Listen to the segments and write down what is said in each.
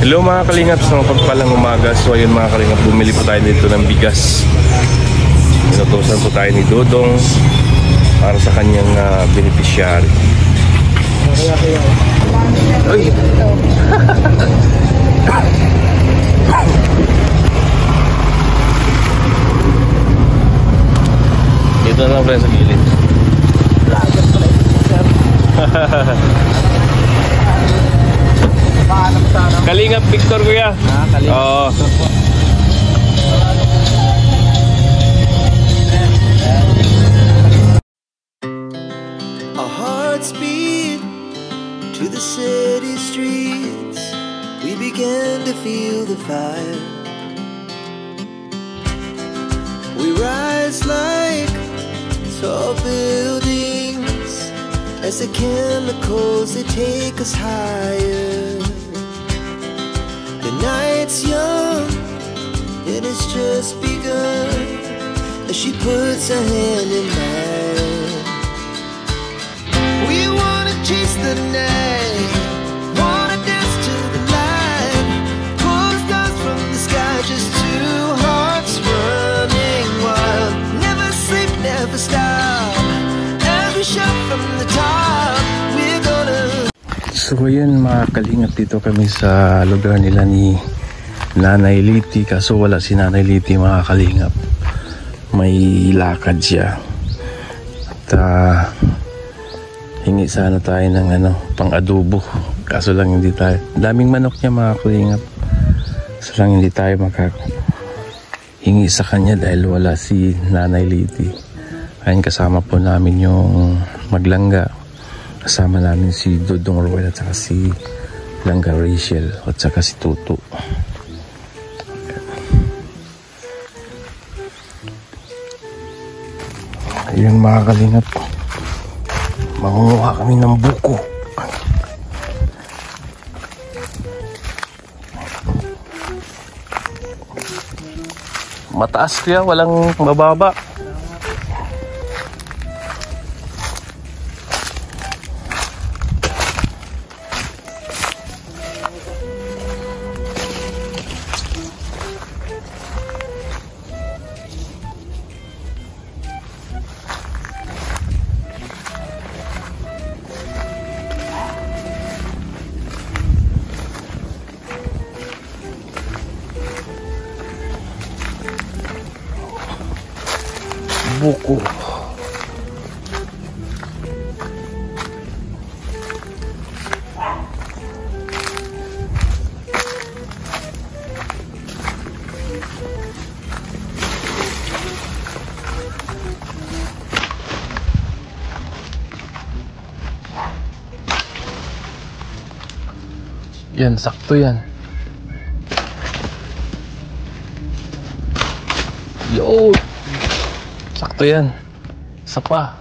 Hello mga kalingap, sa mapagpalang umaga. So ayun mga kalingap, bumili po tayo dito ng bigas. Inutusan po tayo ni Dodong para sa kanyang beneficiary. Uy! Dito na lang pala sa gilid. Kalingap Victor kuya. Kalingap. Oo. Our hearts beat to the city streets. We began to feel the fire. We rise like tall buildings as the chemicals they take us higher. The night's young, it has just begun as she puts her hand in mine. We wanna chase the night, wanna dance to the light, pull stars from the sky, just two hearts running wild. Never sleep, never stop, every shot from the top, we're gonna. So yun mga kalingap, dito kami sa lugar nila ni Nanay Liti. Kaso wala si Nanay Liti mga kalingap, may lakad siya. At hingi sana tayo ng pang adobo. Kaso lang hindi tayo, daming manok niya mga kalingap. Kaso lang hindi tayo hingi sa kanya dahil wala si Nanay Liti. Ayun, kasama po namin yung maglangga. Kasama namin si Dodong Roel at saka si Langga Rachel at saka si Tutu. Ayun mga kalingap, mangunguha kami ng buko. Mataas kaya, walang mababa. Buko. Yan, sakto yan. Yo! Sakto yan. Isa pa.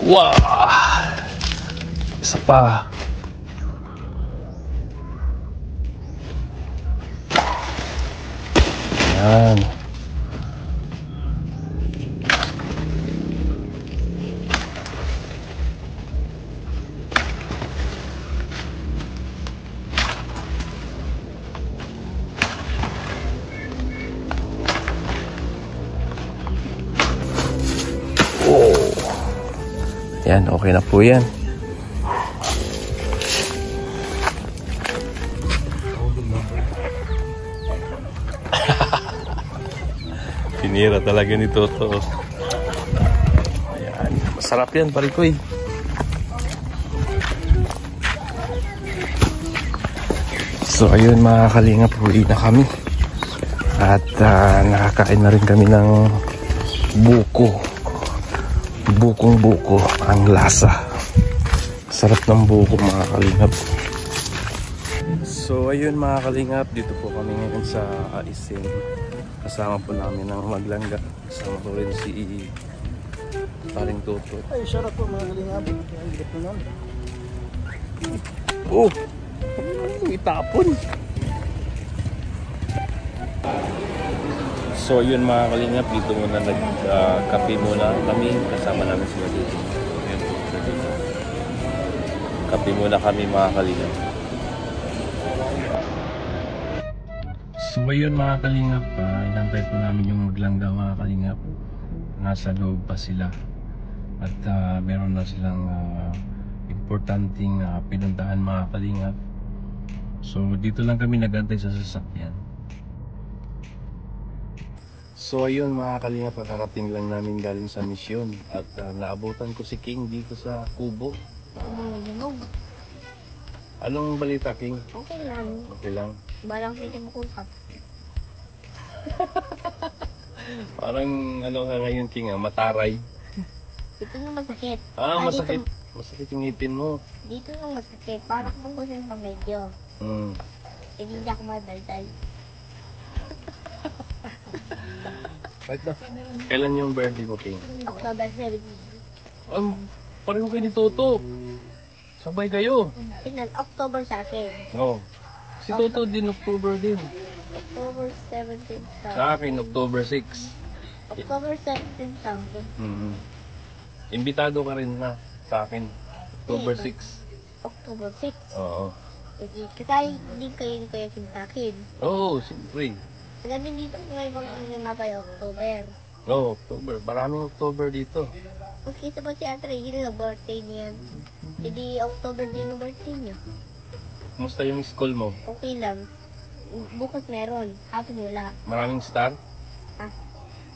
Wow! Isa pa. Yan. Yan, okay na po yan. Tinira talaga ni Toto. Ayan, masarap yan parikoy. So ayun mga kalingap, huli na kami. At nakakain na rin kami ng buko. Bukong-buko ang lasa. Sarap ng buko mga kalingap. So ayun mga kalingap, dito po kami ngayon sa Aisin. Kasama po namin ang maglangga. Kasama po rin si Paring Toto. Ay, sarap po mga kalingap. Oh! Itapon! So yun mga kalingap, dito muna nag-kape muna kami. Kasama namin sila dito. Yun, dito. Kape muna kami mga kalingap. So ayun mga kalingap, inantay po namin yung maglangga mga kalingap. Nasa loob pa sila. At meron na silang importanteng pinuntahan mga kalingap. So dito lang kami nagantay sa sasakyan. So ayun mga kalingap, kakarating lang namin galing sa misyon. At naabutan ko si King dito sa Kubo. Anong balita, King? Okay lang. Okay lang. Balang hindi mo kusap. Parang ano ka ngayon, King, mataray. Dito na masakit. Masakit. Masakit yung ngipin mo. Dito na masakit. Parang kung gusto pa medyo. Hindi ako madaldal. Right na. Kailan yung birthday mo, King? October 17. Pareho kayo ni Toto. Sabay kayo. Tingnan, October sa akin. Oo. Si Toto din, October din. October 17 Sa akin, October 6. October 17 thousand. Imbitado ka rin na sa akin. October 6. October 6. Oo. Kasi hindi kayo ni Kuya Kim sa akin. Oo, siyempre. Sabi dito ngayon mga mapay October. Oo, October. Maraming October dito. Magkita ba si Ate Regina na birthday niya? Hindi October din ang birthday niya. Kumusta yung school mo? Okay lang. Bukas meron. Hapon wala. Maraming star? Ha?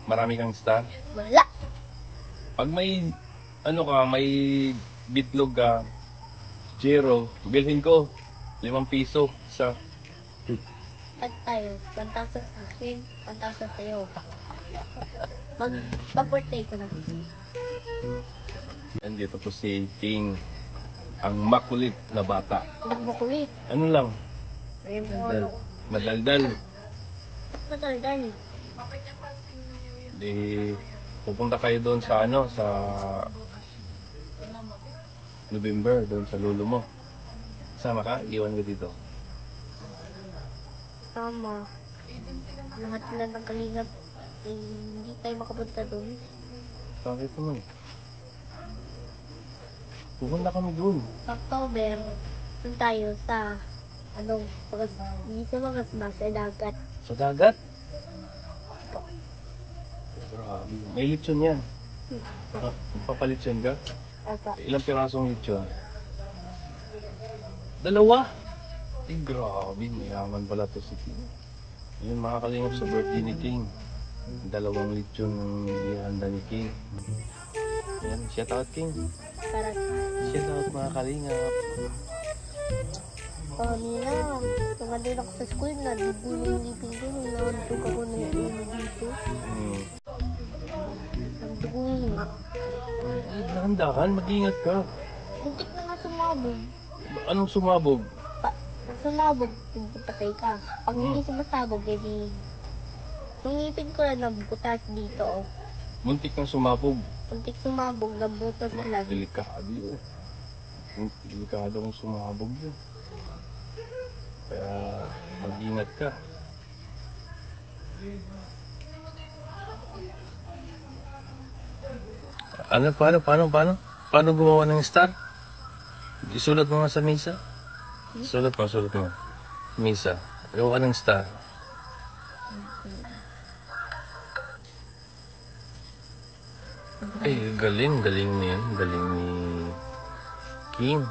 Marami kang star? Wala. Pag may, may bitlog ka, zero, bilhin ko. 5 piso sa... At tayo, 1,000 sa akin, 1,000 sa'yo. Mag-birthday ko na. Yan, dito po si King. Ang makulit na bata. Magbukulit. Ano lang? Madaldal. Madaldal. Madaldal. Di, pupunta kayo doon sa sa November, doon sa lolo mo. Sama ka? Iwan ko dito. Tama. Lahat sila ng kalingap. Hindi tayo makapunta doon. Bakit naman? Pupunta kami doon. October, doon tayo sa hindi sa mga sa dagat. Sa dagat? Grabe. May lechon yan. Papalitsyon ka? Asa. Ilang pirasong lechon? 2? Eh, grabe. Mayaman pala to si King. Yun, mga kalingap sa birthday ni King. 2 lechon ang ihanda ni King. Yan, shout out King. Para Shout out mga kalingap. kanina, nung ako sa school, nadugulo yung ngipin ko nung naantog ako ng ulo dito. Nadugulo nga. Dahan-dahan, mag-ingat ka. Muntik na nga sumabog. Anong sumabog? Sumabog, patay ka. Pag hindi sumasabog, edi yung ngipin ko lang nabutas dito. Oh. Muntik kang sumabog. Muntik sumabog, nabutas ko lang. Delikado yun. Delikado kung sumabog yun. Kaya mag-ingat ka. Ano, paano gumawa ng star? Isulat mo nga sa misa. Sulat mo. Misa. Gawa ng star. Eh, galing ni King.